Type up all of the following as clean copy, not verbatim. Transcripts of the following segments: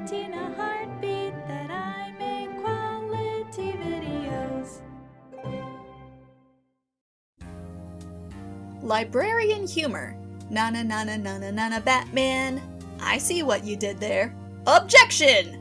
Bettina heartbeat that I make quality videos. Librarian humor. Nana nana nana nana Batman. I see what you did there. Objection!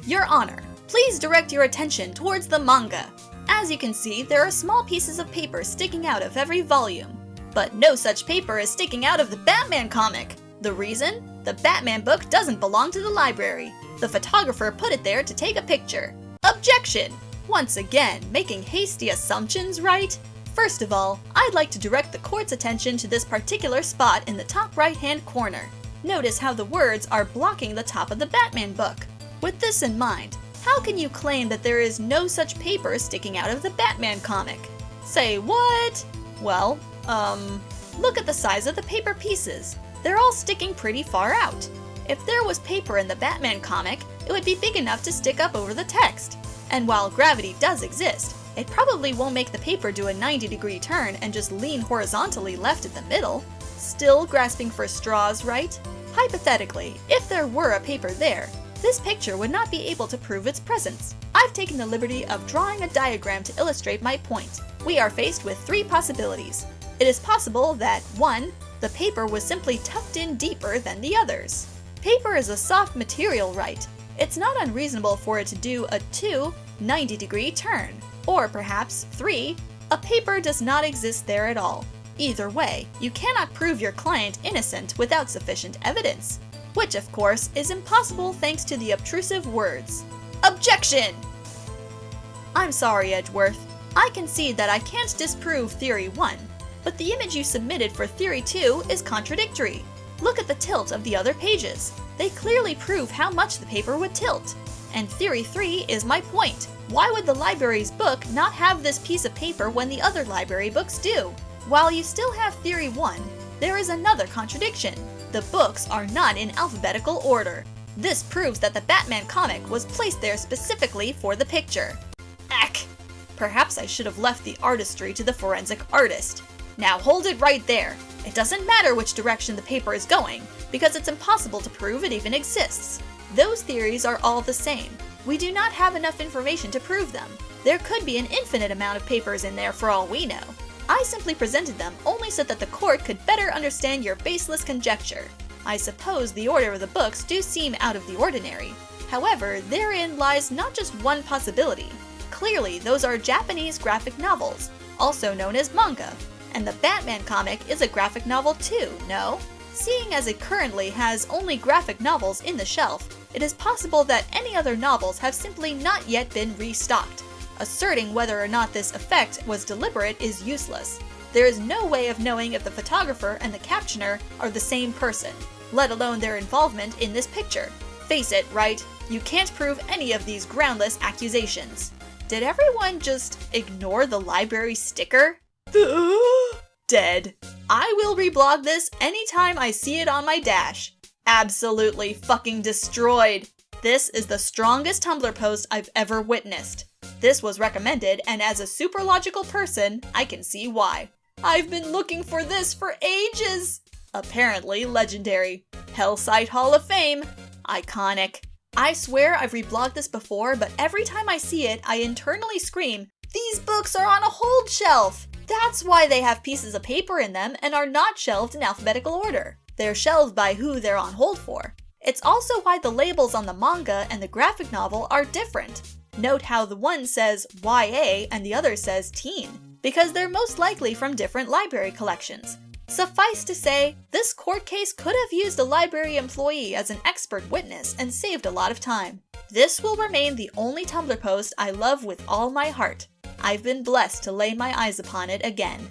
Your Honor, please direct your attention towards the manga. As you can see, there are small pieces of paper sticking out of every volume. But no such paper is sticking out of the Batman comic. The reason? The Batman book doesn't belong to the library. The photographer put it there to take a picture. Objection! Once again, making hasty assumptions, right? First of all, I'd like to direct the court's attention to this particular spot in the top right-hand corner. Notice how the words are blocking the top of the Batman book. With this in mind, how can you claim that there is no such paper sticking out of the Batman comic? Say what? Well, look at the size of the paper pieces. They're all sticking pretty far out. If there was paper in the Batman comic, it would be big enough to stick up over the text. And while gravity does exist, it probably won't make the paper do a 90-degree turn and just lean horizontally left at the middle. Still grasping for straws, right? Hypothetically, if there were a paper there, this picture would not be able to prove its presence. I've taken the liberty of drawing a diagram to illustrate my point. We are faced with three possibilities. It is possible that 1. The paper was simply tucked in deeper than the others. Paper is a soft material, right? It's not unreasonable for it to do a 2. 90-degree turn. Or perhaps 3. A paper does not exist there at all. Either way, you cannot prove your client innocent without sufficient evidence, which of course is impossible thanks to the obtrusive words. Objection! I'm sorry, Edgeworth. I concede that I can't disprove Theory 1, but the image you submitted for Theory 2 is contradictory. Look at the tilt of the other pages. They clearly prove how much the paper would tilt. And Theory 3 is my point. Why would the library's book not have this piece of paper when the other library books do? While you still have Theory 1, there is another contradiction. The books are not in alphabetical order. This proves that the Batman comic was placed there specifically for the picture. Ack! Perhaps I should have left the artistry to the forensic artist. Now hold it right there. It doesn't matter which direction the paper is going, because it's impossible to prove it even exists. Those theories are all the same. We do not have enough information to prove them. There could be an infinite amount of papers in there for all we know. I simply presented them only so that the court could better understand your baseless conjecture. I suppose the order of the books do seem out of the ordinary. However, therein lies not just one possibility. Clearly, those are Japanese graphic novels, also known as manga. And the Batman comic is a graphic novel too, no? Seeing as it currently has only graphic novels in the shelf, it is possible that any other novels have simply not yet been restocked. Asserting whether or not this effect was deliberate is useless. There is no way of knowing if the photographer and the captioner are the same person, let alone their involvement in this picture. Face it, Wright, you can't prove any of these groundless accusations. Did everyone just ignore the library sticker? Dead. I will reblog this anytime I see it on my dash. Absolutely fucking destroyed. This is the strongest Tumblr post I've ever witnessed. This was recommended, and as a super logical person, I can see why. I've been looking for this for ages! Apparently legendary. Hellsite Hall of Fame. Iconic. I swear I've reblogged this before, but every time I see it, I internally scream, "These books are on a hold shelf!" That's why they have pieces of paper in them and are not shelved in alphabetical order. They're shelved by who they're on hold for. It's also why the labels on the manga and the graphic novel are different. Note how the one says YA and the other says teen, because they're most likely from different library collections. Suffice to say, this court case could have used a library employee as an expert witness and saved a lot of time. This will remain the only Tumblr post I love with all my heart. I've been blessed to lay my eyes upon it again.